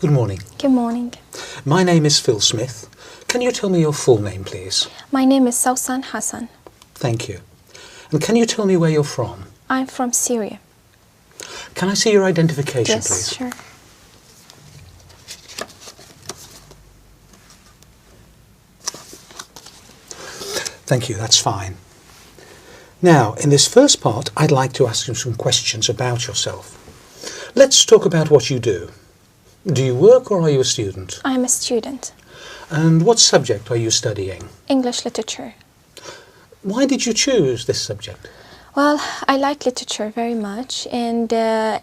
Good morning. Good morning. My name is Phil Smith. Can you tell me your full name, please? My name is Sausan Hassan. Thank you. And can you tell me where you're from? I'm from Syria. Can I see your identification, Yes, please? sure. Thank you, that's fine. Now, in this first part, I'd like to ask you some questions about yourself. Let's talk about what you do. Do you work or are you a student? I'm a student. And what subject are you studying? English literature. Why did you choose this subject? Well, I like literature very much, and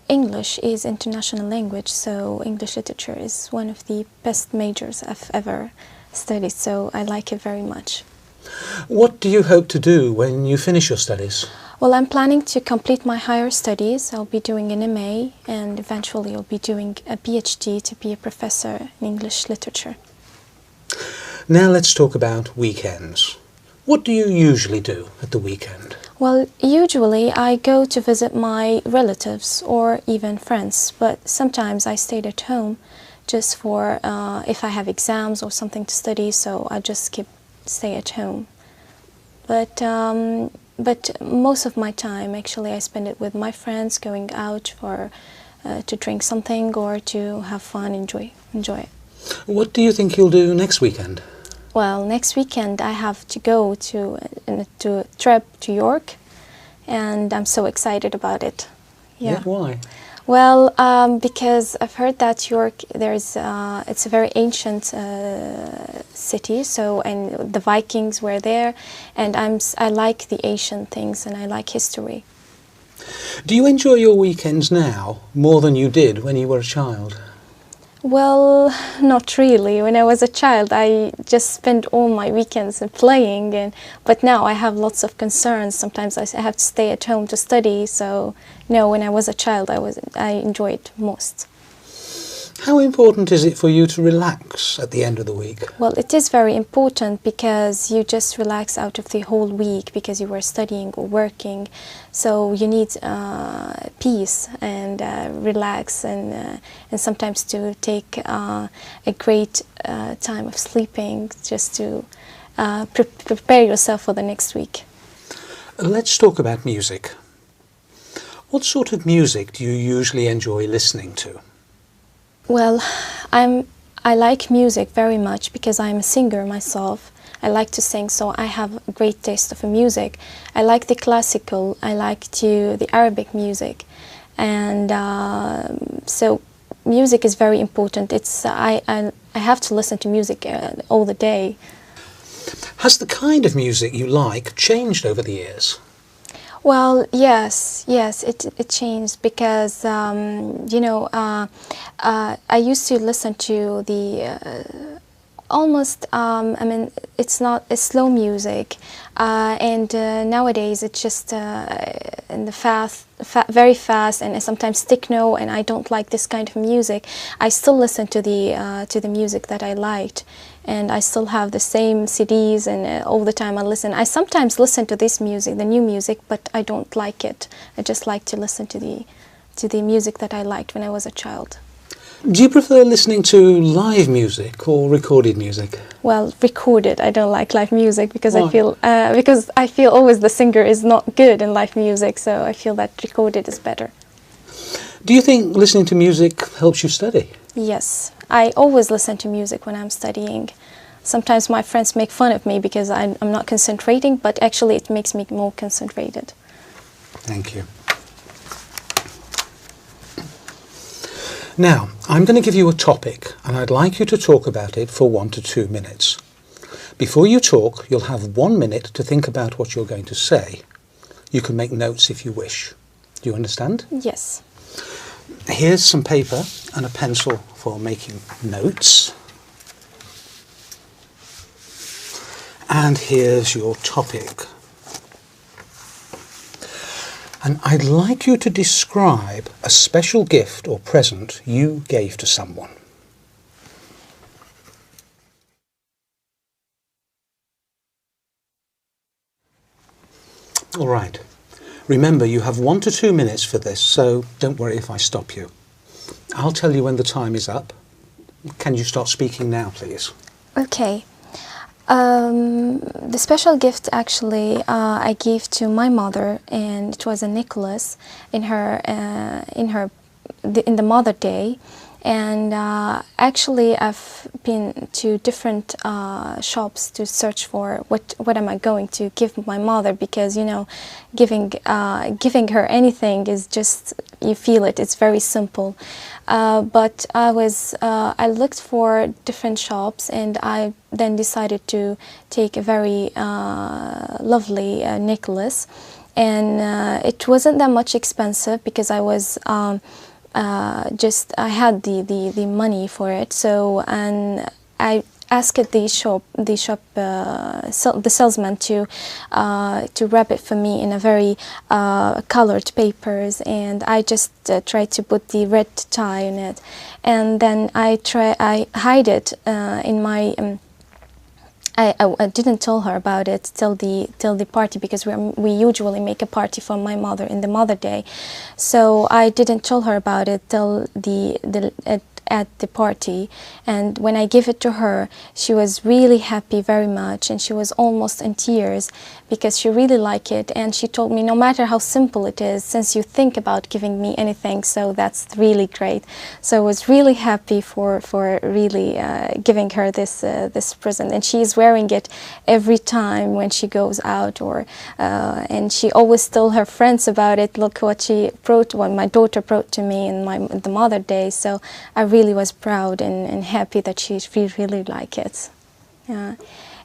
English is international language, so English literature is one of the best majors I've ever studied, so I like it very much. What do you hope to do when you finish your studies? Well, I'm planning to complete my higher studies. I'll be doing an MA, and eventually I'll be doing a PhD to be a professor in English literature. Now let's talk about weekends. What do you usually do at the weekend? Well, usually I go to visit my relatives or even friends, but sometimes I stay at home just for if I have exams or something to study, so I just stay at home. But most of my time, actually, I spend it with my friends, going out for to drink something or to have fun, enjoy it. What do you think you'll do next weekend? Well, next weekend I have to go to a trip to York, and I'm so excited about it. Yeah, why? Well, because I've heard that York, it's a very ancient city, and the Vikings were there, and I like the ancient things and I like history. Do you enjoy your weekends now more than you did when you were a child? Well, not really. When I was a child, I just spent all my weekends playing, but now I have lots of concerns. Sometimes I have to stay at home to study, so no, when I was a child, I enjoyed it most. How important is it for you to relax at the end of the week? Well, it is very important because you just relax out of the whole week because you were studying or working. So you need peace and relax and sometimes to take a great time of sleeping just to prepare yourself for the next week. Let's talk about music. What sort of music do you usually enjoy listening to? Well, I like music very much because I'm a singer myself. I like to sing, so I have a great taste of music. I like the classical, I like the Arabic music, and so music is very important. I have to listen to music all the day. Has the kind of music you like changed over the years? Well, yes, it changed because you know, I used to listen to the almost I mean, it's not a slow music, and nowadays it's just in the very fast and sometimes techno, and I don't like this kind of music. I still listen to the music that I liked, and I still have the same CDs, and all the time I listen. I sometimes listen to this music, the new music, but I don't like it. I just like to listen to the music that I liked when I was a child. Do you prefer listening to live music or recorded music? Well, recorded. I don't like live music because Why? I feel always the singer is not good in live music, so I feel that recorded is better. Do you think listening to music helps you study? Yes, I always listen to music when I'm studying. Sometimes my friends make fun of me because I'm not concentrating, but actually it makes me more concentrated. Thank you. Now, I'm going to give you a topic, and I'd like you to talk about it for 1 to 2 minutes. Before you talk, you'll have 1 minute to think about what you're going to say. You can make notes if you wish. Do you understand? Yes. Here's some paper and a pencil for making notes. And here's your topic. And I'd like you to describe a special gift or present you gave to someone. All right. Remember, you have 1 to 2 minutes for this, so don't worry if I stop you. I'll tell you when the time is up, Can you start speaking now, please? Okay. The special gift actually I gave to my mother, and it was a necklace in the Mother Day. And actually, I've been to different shops to search for what am I going to give my mother, because you know, giving her anything is just, you feel it. It's very simple. But I looked for different shops, and I then decided to take a very lovely necklace, and it wasn't that much expensive because I was. I had the money for it, so, and I asked the salesman to wrap it for me in a very colored papers, and I just tried to put the red tie on it, and then I hide it in my. I didn't tell her about it till the party, because we usually make a party for my mother in the Mother Day, so I didn't tell her about it till at the party. And when I gave it to her, she was really happy very much, and she was almost in tears because she really liked it, and she told me, no matter how simple it is, since you think about giving me anything, so that's really great. So I was really happy for really giving her this present, and she's wearing it every time when she goes out, or and she always tell her friends about it. Look what she brought, what my daughter brought to me in the Mother Day. So I really was proud and happy that she really liked it. Yeah.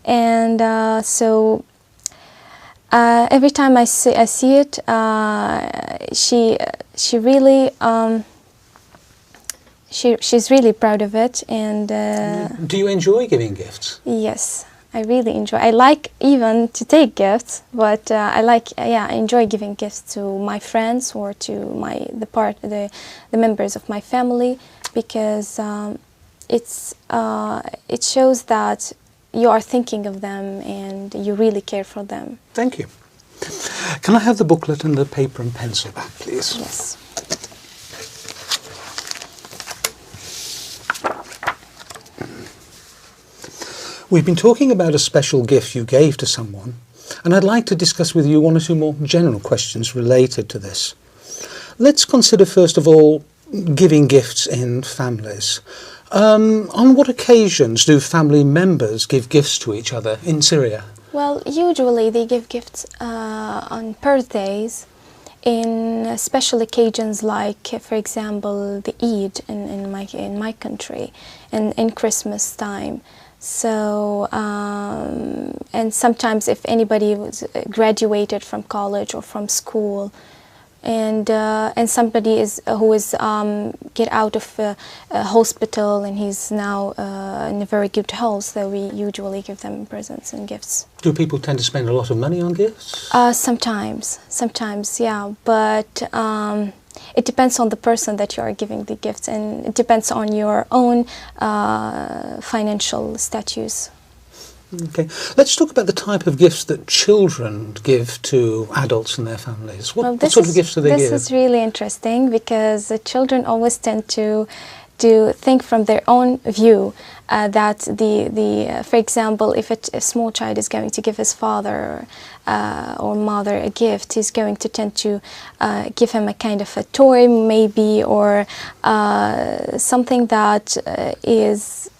And so every time I see it, she really she's really proud of it. And do you enjoy giving gifts? Yes, I really enjoy. I like even to take gifts, but I enjoy giving gifts to my friends or to the members of my family, because it shows that you are thinking of them and you really care for them. Thank you. Can I have the booklet and the paper and pencil back, please? Yes. We've been talking about a special gift you gave to someone, and I'd like to discuss with you one or two more general questions related to this. Let's consider first of all giving gifts in families. On what occasions do family members give gifts to each other in Syria? Well, usually they give gifts on birthdays, in special occasions like, for example, the Eid in my country, and in Christmas time. So, and sometimes if anybody was graduated from college or from school, and somebody who is get out of a hospital and he's now in a very good health, so we usually give them presents and gifts. Do people tend to spend a lot of money on gifts? Sometimes, yeah, but it depends on the person that you are giving the gifts, and it depends on your own financial status. Okay, let's talk about the type of gifts that children give to adults and their families. What sort of gifts do they give? This is really interesting, because the children always tend to think from their own view, that for example, if a small child is going to give his father or mother a gift, he's going to tend to give him a kind of a toy maybe, or something that is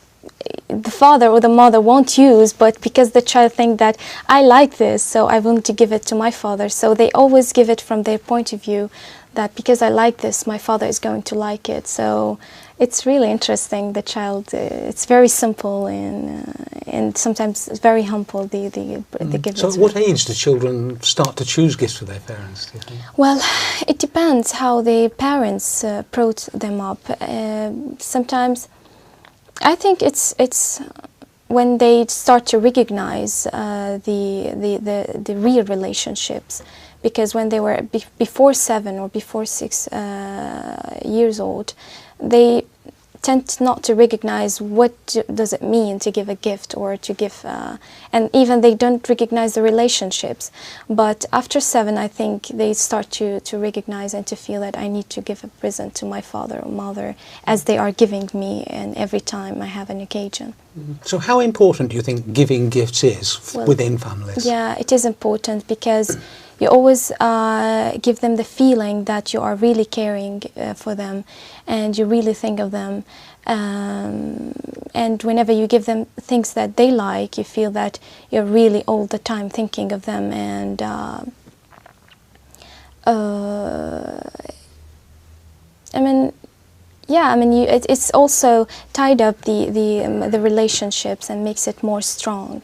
the father or the mother won't use, but because the child thinks that I like this, so I want to give it to my father. So they always give it from their point of view, that because I like this, my father is going to like it. So it's really interesting. The child, it's very simple and sometimes it's very humble. The gifts. So at what age do children start to choose gifts for their parents, do you think? Well, it depends how the parents brought them up. Sometimes I think it's when they start to recognize the real relationships, because when they were before 7 or before 6 years old, they tend not to recognize what does it mean to give a gift or to give, and even they don't recognize the relationships. But after 7, I think they start to recognize and to feel that I need to give a present to my father or mother as they are giving me, and every time I have an occasion. So how important do you think giving gifts is Well, within families? Yeah, it is important because you always give them the feeling that you are really caring for them and you really think of them. And whenever you give them things that they like, you feel that you're really all the time thinking of them. And I mean, yeah, I mean, it's also tied up the relationships and makes it more strong.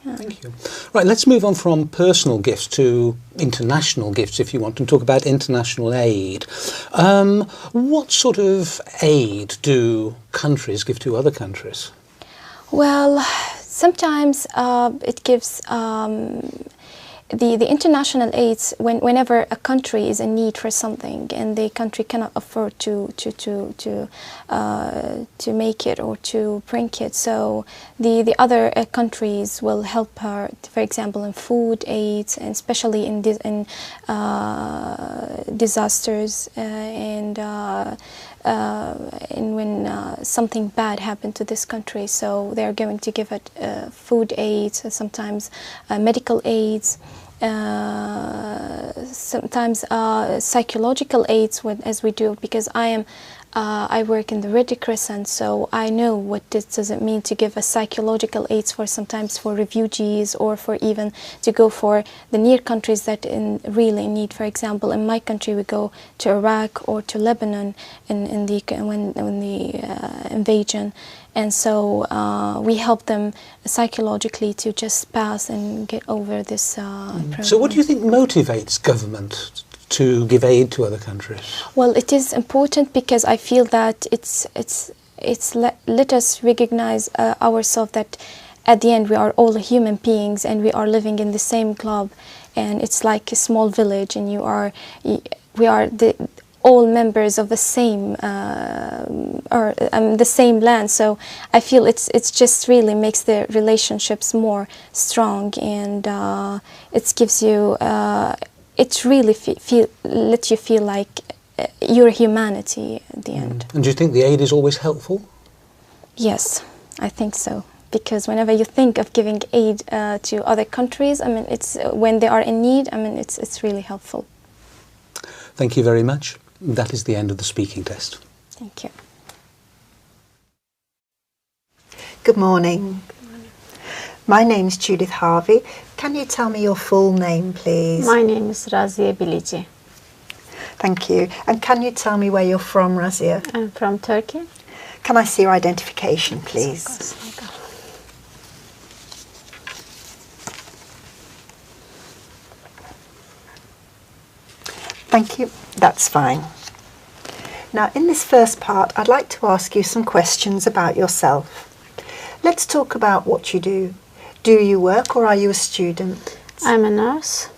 Yeah. Thank you. Right, let's move on from personal gifts to international gifts, if you want, and talk about international aid. What sort of aid do countries give to other countries? Well, sometimes it gives the international aids whenever a country is in need for something and the country cannot afford to make it or to bring it, so the other countries will help her, for example, in food aids, and especially in disasters and when something bad happened to this country, so they're going to give it food aids, sometimes medical aids, sometimes psychological aids, as we do, because I work in the Red Crescent, so I know what does it mean to give a psychological aids for sometimes for refugees or for even to go for the near countries that really need. For example, in my country, we go to Iraq or to Lebanon when the invasion, and so we help them psychologically to just pass and get over this problem. So what do you think motivates government to give aid to other countries? Well, it is important because I feel that let us recognize ourselves that at the end we are all human beings and we are living in the same club, and it's like a small village, and we are all members of the same the same land. So I feel it's just really makes the relationships more strong, and it gives you. It really lets you feel like you're humanity at the end. And do you think the aid is always helpful? Yes, I think so. Because whenever you think of giving aid to other countries, I mean, it's when they are in need. I mean, it's really helpful. Thank you very much. That is the end of the speaking test. Thank you. Good morning. My name's Judith Harvey. Can you tell me your full name, please? My name is Razia Bilici. Thank you. And can you tell me where you're from, Razia? I'm from Turkey. Can I see your identification, please? Of course. Thank you. That's fine. Now, in this first part, I'd like to ask you some questions about yourself. Let's talk about what you do. Do you work or are you a student? I'm a nurse.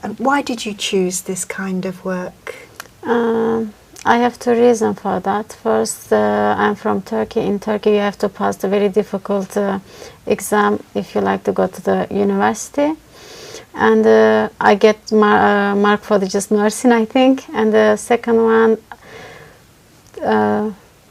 And why did you choose this kind of work? I have two reasons for that. First, I'm from Turkey. In Turkey, you have to pass the very difficult exam if you like to go to the university. And I get mark for just nursing, I think. And the second one,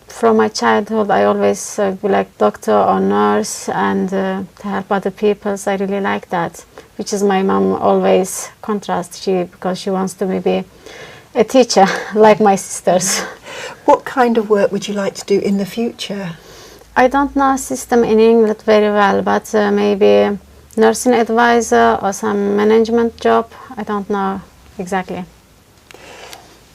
from my childhood, I always be like doctor or nurse and to help other people. So I really like that, which is my mom always contrast because she wants to be a teacher like my sisters. What kind of work would you like to do in the future? I don't know system in England very well, but maybe nursing advisor or some management job. I don't know exactly.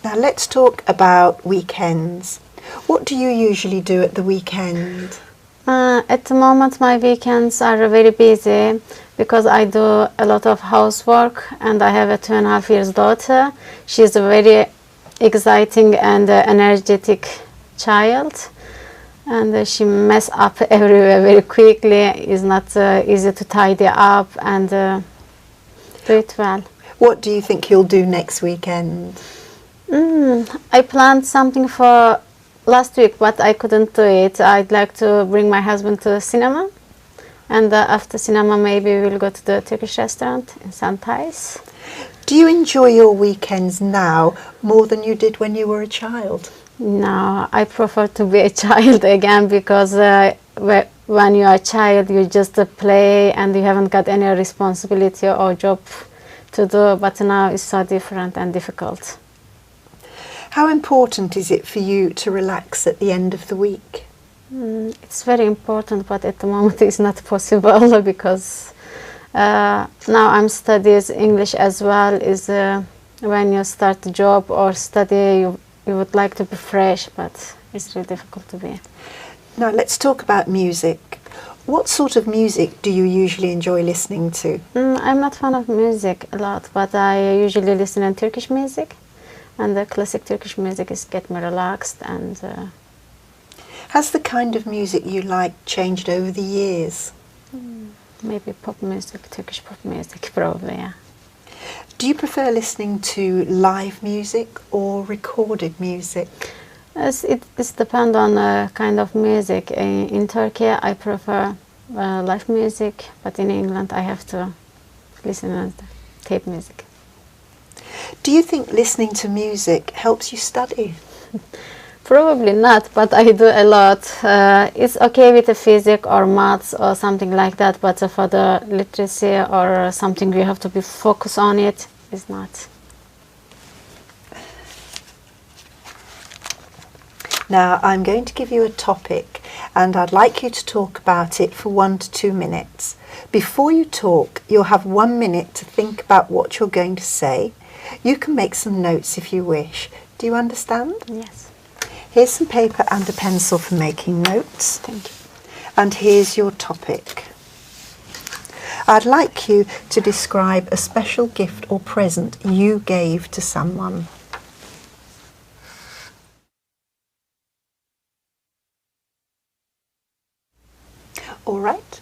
Now let's talk about weekends. What do you usually do at the weekend? At the moment my weekends are very busy because I do a lot of housework and I have a 2.5 years daughter. She's a very exciting and energetic child, and she mess up everywhere very quickly. It's not easy to tidy up and do it well. What do you think you'll do next weekend? I planned something for last week, but I couldn't do it. I'd like to bring my husband to the cinema, and after cinema maybe we'll go to the Turkish restaurant in Santais. Do you enjoy your weekends now more than you did when you were a child? No, I prefer to be a child again, because when you are a child you just play and you haven't got any responsibility or job to do, but now it's so different and difficult. How important is it for you to relax at the end of the week? It's very important, but at the moment it's not possible because now I'm studying English as well. Is when you start a job or study, you would like to be fresh, but it's really difficult to be. Now let's talk about music. What sort of music do you usually enjoy listening to? I'm not fan of music a lot, but I usually listen to Turkish music, and the classic Turkish music is get me relaxed. And has the kind of music you like changed over the years? Maybe pop music, Turkish pop music, probably, yeah. Do you prefer listening to live music or recorded music? It depends on the kind of music. In Turkey, I prefer live music, but in England, I have to listen to tape music. Do you think listening to music helps you study? Probably not, but I do a lot. It's okay with the physics or maths or something like that, but for the literacy or something you have to be focused on it, it's not. Now I'm going to give you a topic and I'd like you to talk about it for 1 to 2 minutes. Before you talk, you'll have 1 minute to think about what you're going to say. You can make some notes if you wish. Do you understand? Yes. Here's some paper and a pencil for making notes. Thank you. And here's your topic. I'd like you to describe a special gift or present you gave to someone. All right.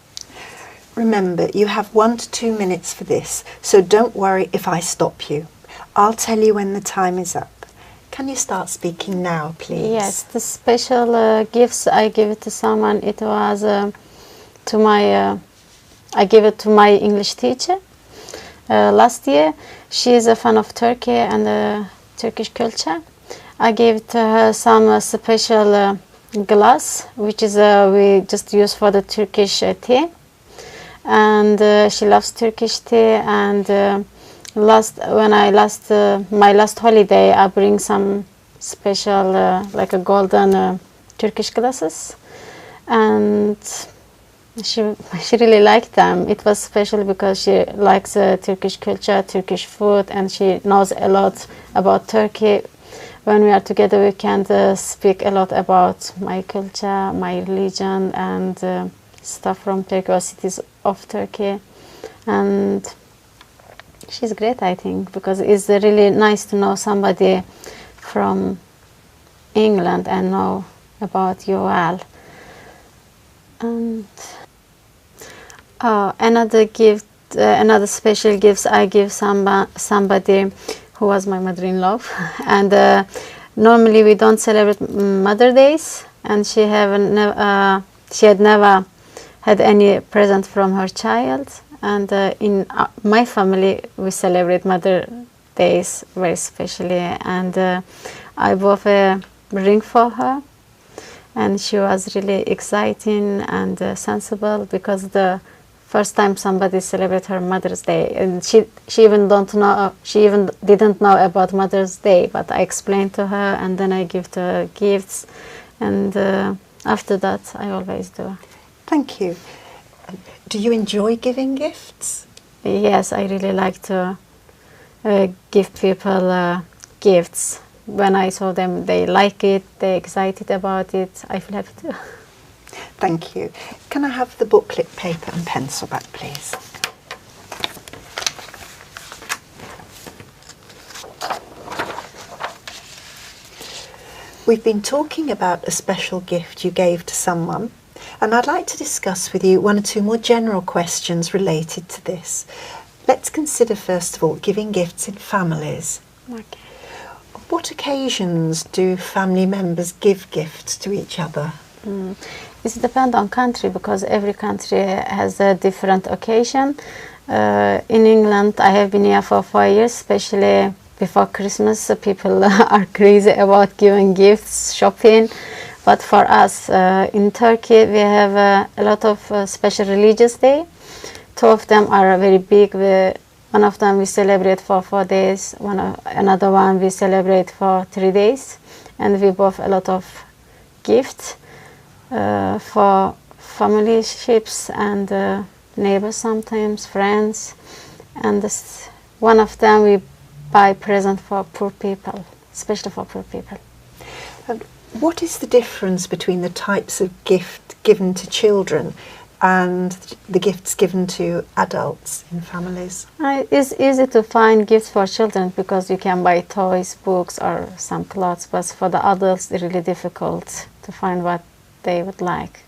Remember, you have 1 to 2 minutes for this, so don't worry if I stop you. I'll tell you when the time is up. Can you start speaking now, please? Yes, the special gifts I give it to someone, it was to my, I gave it to my English teacher last year. She is a fan of Turkey and Turkish culture. I gave to her some special glass, which is we just use for the Turkish tea. And she loves Turkish tea, and my last holiday, I bring some special like a golden Turkish glasses, and she really liked them. It was special because she likes Turkish culture, Turkish food, and she knows a lot about Turkey. When we are together, we can speak a lot about my culture, my religion, and stuff from Turkey or cities of Turkey. And she's great, I think, because it's really nice to know somebody from England and know about you well. And another gift, another special gifts I give somebody who was my mother-in-law. And normally we don't celebrate Mother Days, and she had never had any present from her child. And in my family, we celebrate Mother Days very specially. And I bought a ring for her, and she was really exciting and sensible, because the first time somebody celebrate her Mother's Day, and she even didn't know about Mother's Day. But I explained to her, and then I give her gifts, and after that, I always do. Thank you. Do you enjoy giving gifts? Yes, I really like to give people gifts. When I saw them, they like it, they're excited about it. I feel happy too. Thank you. Can I have the booklet, paper and pencil back, please? We've been talking about a special gift you gave to someone, and I'd like to discuss with you 1 or 2 more general questions related to this. Let's consider, first of all, giving gifts in families. Okay. What occasions do family members give gifts to each other? It depends on country because every country has a different occasion. In England, I have been here for 4 years, especially before Christmas. People are crazy about giving gifts, shopping. But for us in Turkey, we have a lot of special religious day. 2 of them are very big. One of them we celebrate for 4 days. Another one we celebrate for 3 days. And we both a lot of gifts for family ships and neighbors sometimes, friends. And one of them we buy present for poor people, especially for poor people. What is the difference between the types of gift given to children and the gifts given to adults in families? It's easy to find gifts for children because you can buy toys, books or some clothes, but for the adults it's really difficult to find what they would like.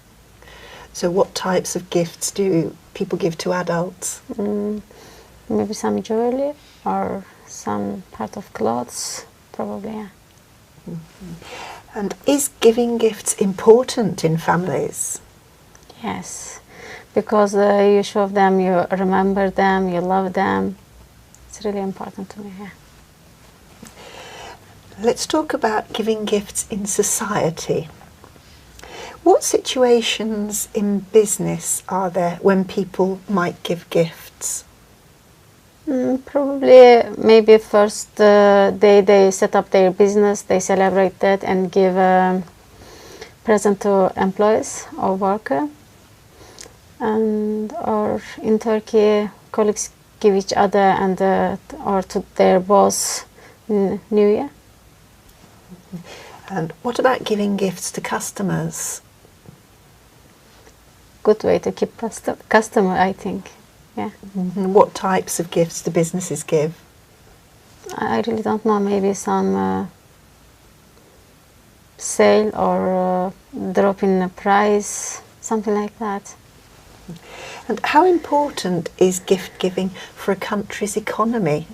So what types of gifts do people give to adults? Maybe some jewelry or some part of clothes, probably, yeah. And is giving gifts important in families? Yes, because you show them, you remember them, you love them. It's really important to me, yeah. Let's talk about giving gifts in society. What situations in business are there when people might give gifts? Probably maybe first day they set up their business, they celebrate that and give a present to employees or worker. And or in Turkey, colleagues give each other and or to their boss in New Year. And what about giving gifts to customers? Good way to keep customer, I think. Yeah. What types of gifts do businesses give? I really don't know. Maybe some sale or drop in the price, something like that. And how important is gift giving for a country's economy?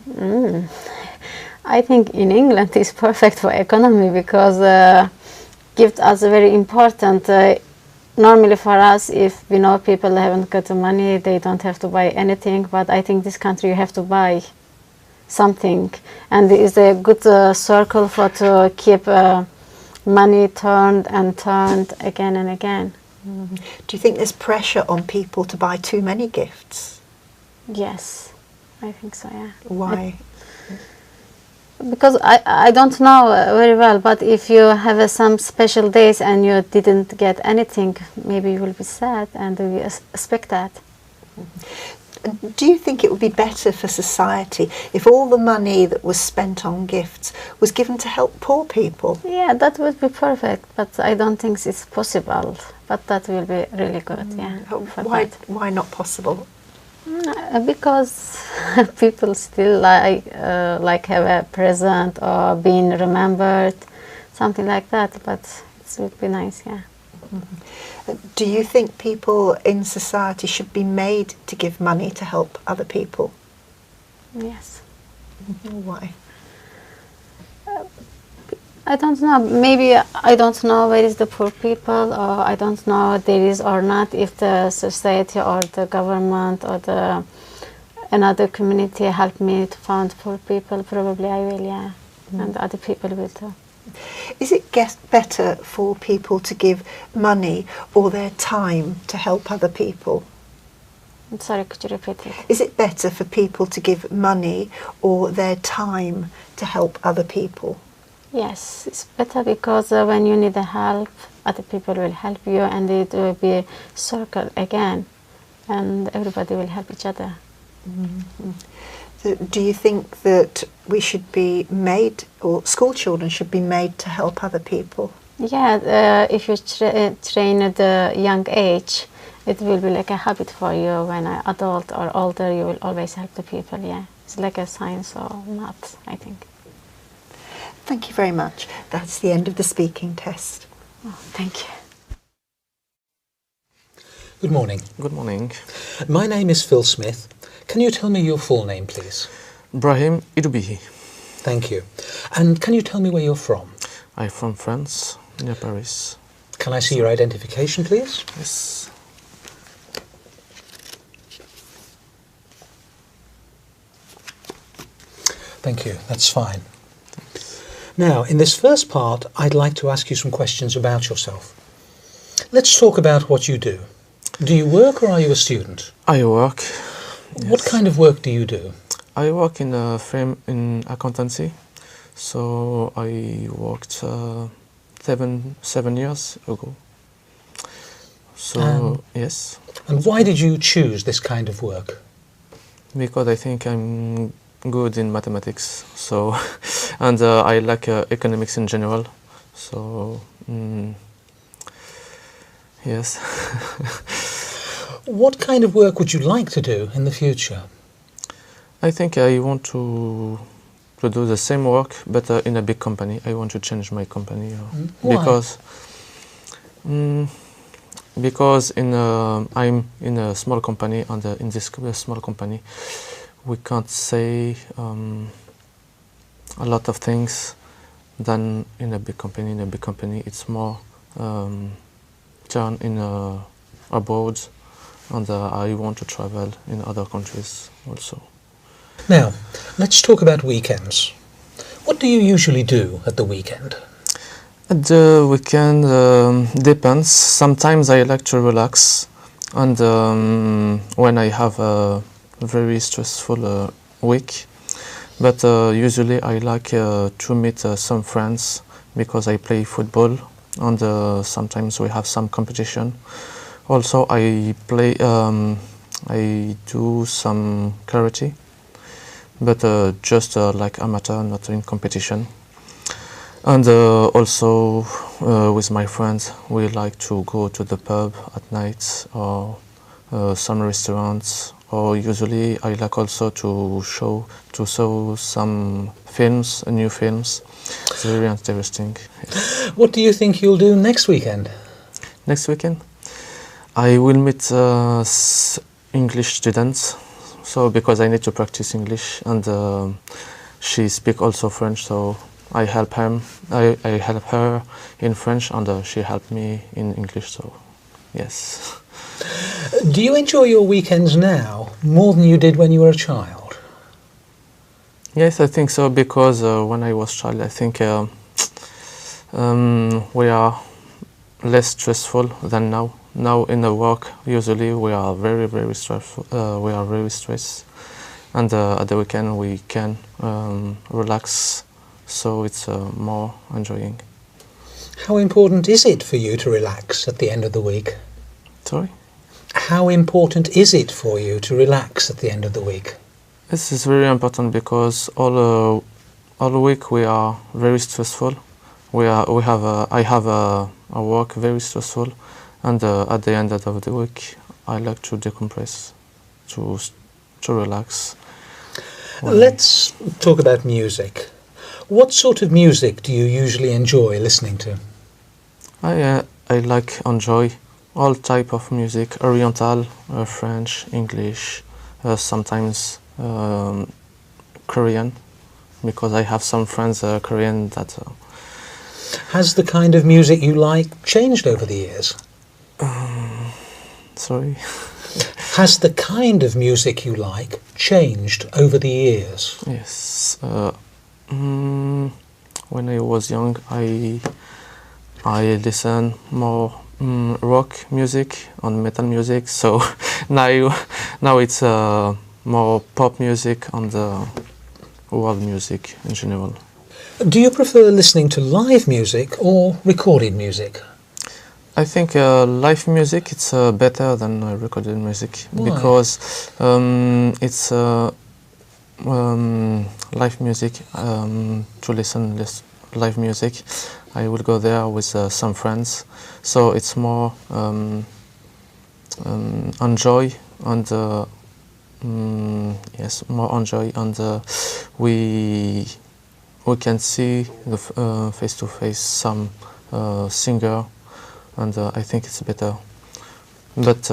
I think in England it's perfect for economy because gifts are very important. Normally for us, if we know people haven't got the money, they don't have to buy anything. But I think this country you have to buy something, and it's a good circle for to keep money turned and turned again and again. Do you think there's pressure on people to buy too many gifts? Yes, I think so. Yeah. Why? Because I don't know very well, but if you have some special days and you didn't get anything, maybe you will be sad and we expect that. Do you think it would be better for society if all the money that was spent on gifts was given to help poor people? Yeah, that would be perfect, but I don't think it's possible. But that will be really good, yeah. Why not possible? Because people still like have a present or being remembered, something like that. But it would be nice, yeah. Do you think people in society should be made to give money to help other people? Yes. Why? I don't know. Maybe I don't know where is the poor people, or I don't know there is or not. If the society or the government or the another community help me to find poor people, probably I will, yeah, and other people will too. Is it better for people to give money or their time to help other people? I'm sorry, could you repeat it? Is it better for people to give money or their time to help other people? Yes, it's better because when you need help, other people will help you and it will be a circle again and everybody will help each other. Mm-hmm. So do you think that we should be made, or school children should be made to help other people? Yeah, if you train at a young age, it will be like a habit for you. When you're adult or older, you will always help the people, yeah. It's like a science or math, I think. Thank you very much. That's the end of the speaking test. Oh, thank you. Good morning. Good morning. My name is Phil Smith. Can you tell me your full name, please? Brahim Irbihi. Thank you. And can you tell me where you're from? I'm from France, near Paris. Can I see your identification, please? Yes. Thank you. That's fine. Now, in this first part, I'd like to ask you some questions about yourself. Let's talk about what you do. Do you work or are you a student? I work. What kind of work do you do? I work in a firm in accountancy. So I worked 7 years ago. So yes. And why did you choose this kind of work? Because I think I'm good in mathematics. So and I like economics in general. So yes. What kind of work would you like to do in the future? I think I want to do the same work, but in a big company. I want to change my company Why? because I'm in a small company, and in this small company, we can't say a lot of things than in a big company. In a big company, it's more turn in abroad, and I want to travel in other countries also. Now, let's talk about weekends. What do you usually do at the weekend? At the weekend depends. Sometimes I like to relax, and when I have a very stressful week. But usually I like to meet some friends because I play football, and sometimes we have some competition. Also, I do some karate, but just like amateur, not in competition. And also with my friends, we like to go to the pub at night, or some restaurants, or usually I like also to show some films, new films. It's very interesting. Yes. What do you think you'll do next weekend? Next weekend, I will meet English students. So because I need to practice English, and she speaks also French, so I help him. I help her in French, and she helped me in English. So, yes. Do you enjoy your weekends now more than you did when you were a child? Yes, I think so, because when I was child, I think we are less stressful than now. Now in the work, usually we are very, very stressful. We are very stressed, and at the weekend we can relax. So it's more enjoying. How important is it for you to relax at the end of the week? Sorry? How important is it for you to relax at the end of the week? This is very important because all week we are very stressful. I have a work very stressful, and at the end of the week I like to decompress, to relax. Let's talk about music. What sort of music do you usually enjoy listening to? I enjoy all type of music: Oriental, French, English, sometimes Korean, because I have some friends Korean that. Has the kind of music you like changed over the years? Sorry. Has the kind of music you like changed over the years? Yes. When I was young, I listen more rock music and metal music. So now it's more pop music and world music in general. Do you prefer listening to live music or recorded music? I think live music it's better than recorded music. Why? Because it's live music. To listen live music, I will go there with some friends, so it's more enjoy, and yes, more enjoy, and we can see the face to face some singer, and I think it's better. But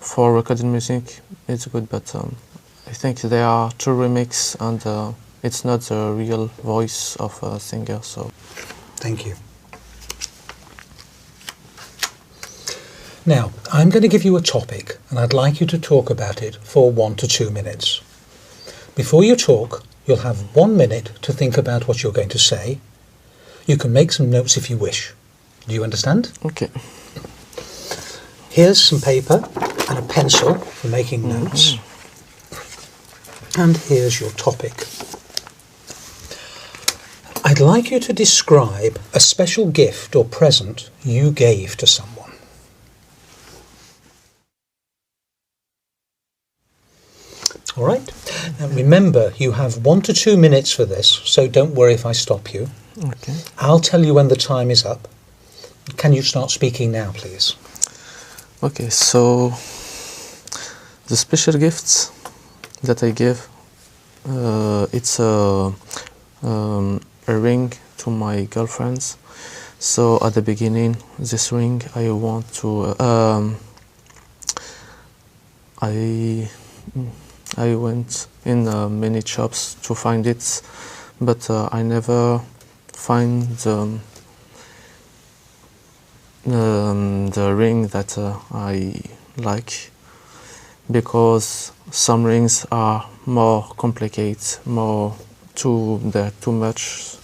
for recorded music, it's good, but I think there are two remix, and it's not the real voice of a singer. So Thank you. Now, I'm going to give you a topic and I'd like you to talk about it for 1 to 2 minutes. Before you talk, you'll have 1 minute to think about what you're going to say. You can make some notes if you wish. Do you understand? okay. Here's some paper and a pencil for making notes. And here's your topic. I'd like you to describe a special gift or present you gave to someone. All right. Now remember, you have 1 to 2 minutes for this, so don't worry if I stop you. Okay. I'll tell you when the time is up. Can you start speaking now, please? Okay, so the special gifts that I give, it's a ring to my girlfriends. So at the beginning, this ring I want to, I went in many shops to find it, but I never find the ring that I like, because some rings are more complicated, they're too much,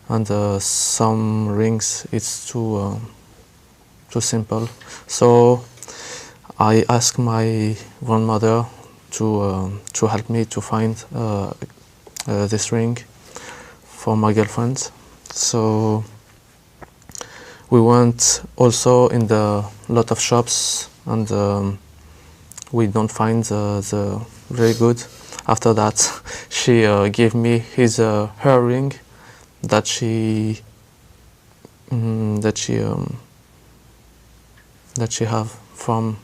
and some rings it's too simple. So I asked my grandmother to help me to find this ring for my girlfriend. So we went also in the lot of shops, and we don't find the very good. After that, she gave me her ring that she have from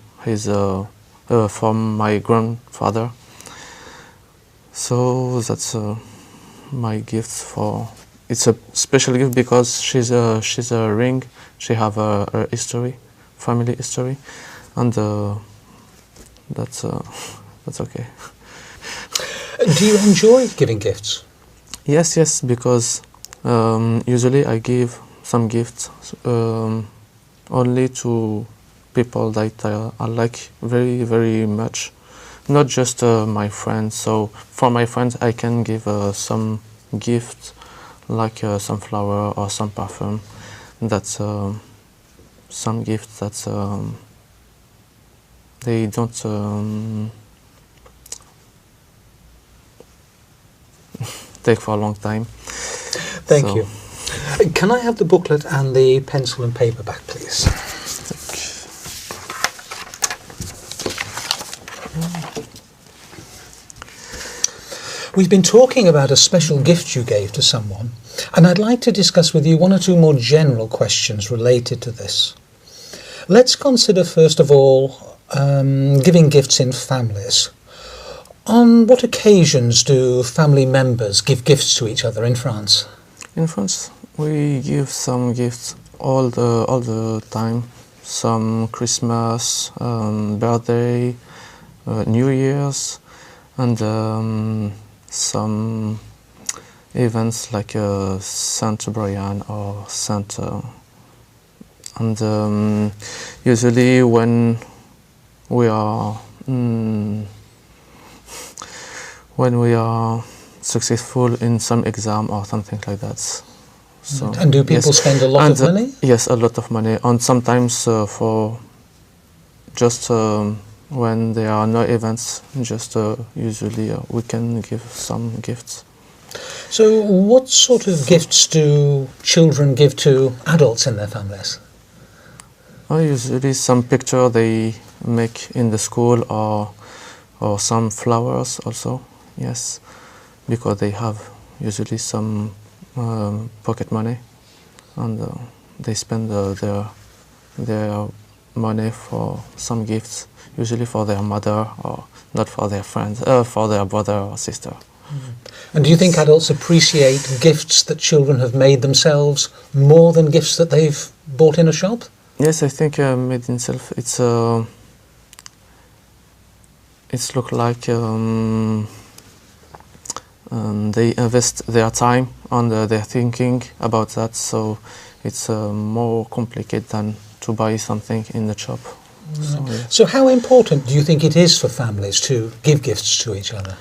from my grandfather. So that's my gift for. It's a special gift because she's a ring. She have a history, family history, and that's okay. Do you enjoy giving gifts? Yes, because usually I give some gifts only to people that I like very, very much, not just my friends. So for my friends, I can give some gifts like some flower or some perfume. That's some gifts that they don't take for a long time. Thank you. Can I have the booklet and the pencil and paper back, please? We've been talking about a special gift you gave to someone, and I'd like to discuss with you 1 or 2 more general questions related to this. Let's consider first of all giving gifts in families. On what occasions do family members give gifts to each other in France? In France, we give some gifts all the time. Some Christmas, birthday, New Year's, and some events like Saint Brian or Saint. And usually when we are successful in some exam or something like that. So, and do people spend a lot of money? Yes, a lot of money. And sometimes for just when there are no events, just usually we can give some gifts. So what sort of gifts do children give to adults in their families? Usually some picture they make in the school, or some flowers also, yes, because they have usually some pocket money, and they spend their money for some gifts, usually for their mother, or not for their friends, for their brother or sister. And do you think adults appreciate gifts that children have made themselves more than gifts that they've bought in a shop? Yes, I think made himself. It's look like they invest their time and their thinking about that, so it's more complicated than to buy something in the shop. So, yeah. So how important do you think it is for families to give gifts to each other?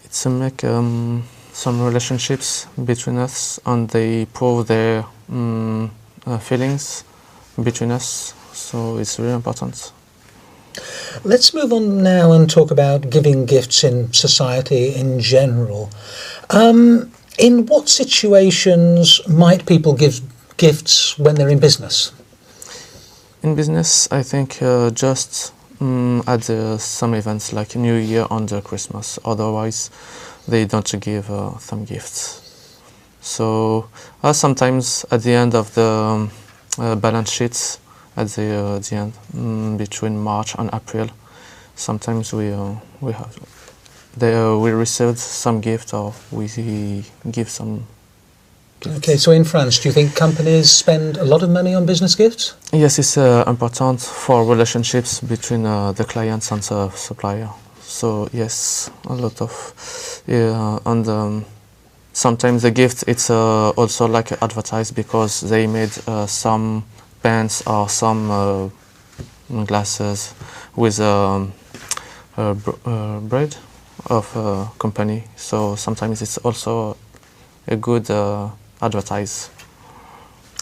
It's to make some relationships between us, and they prove their feelings between us, so it's really important. Let's move on now and talk about giving gifts in society in general. In what situations might people give gifts when they're in business? In business, I think just at some events like New Year and Christmas. Otherwise, they don't give some gifts. So sometimes at the end of the balance sheets, at the end between March and April, sometimes we received some gift, or we give some gifts. Okay, so in France, do you think companies spend a lot of money on business gifts? Yes, it's important for relationships between the clients and the supplier. So yes, a lot of, and sometimes the gift it's also like advertised, because they made some pens or some glasses with bread of company. So sometimes it's also a good advertise.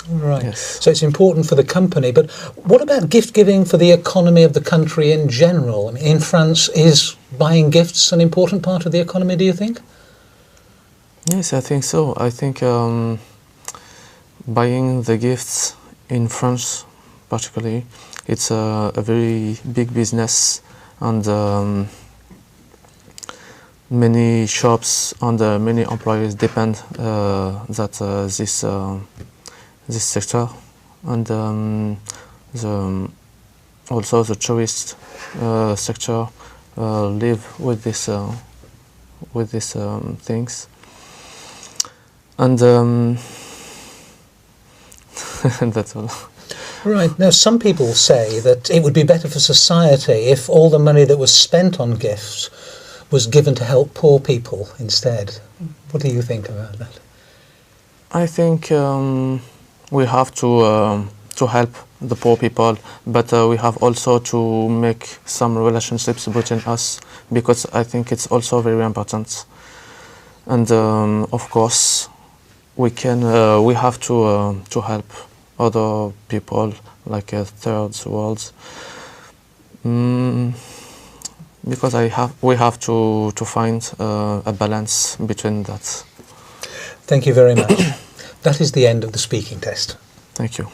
Right. Yes. So it's important for the company, but what about gift giving for the economy of the country in general? I mean, in France, is buying gifts an important part of the economy, do you think? Yes, I think so. I think buying the gifts in France, particularly, it's a very big business, and many shops and many employees depend this sector, and also the tourist sector live with these things, and that's all. Right. Now, some people say that it would be better for society if all the money that was spent on gifts was given to help poor people instead. What do you think about that? I think we have to help the poor people, but we have also to make some relationships between us, because I think it's also very important. And of course, we have to help other people, like third world, because we have to find a balance between that. Thank you very much. That is the end of the speaking test. Thank you.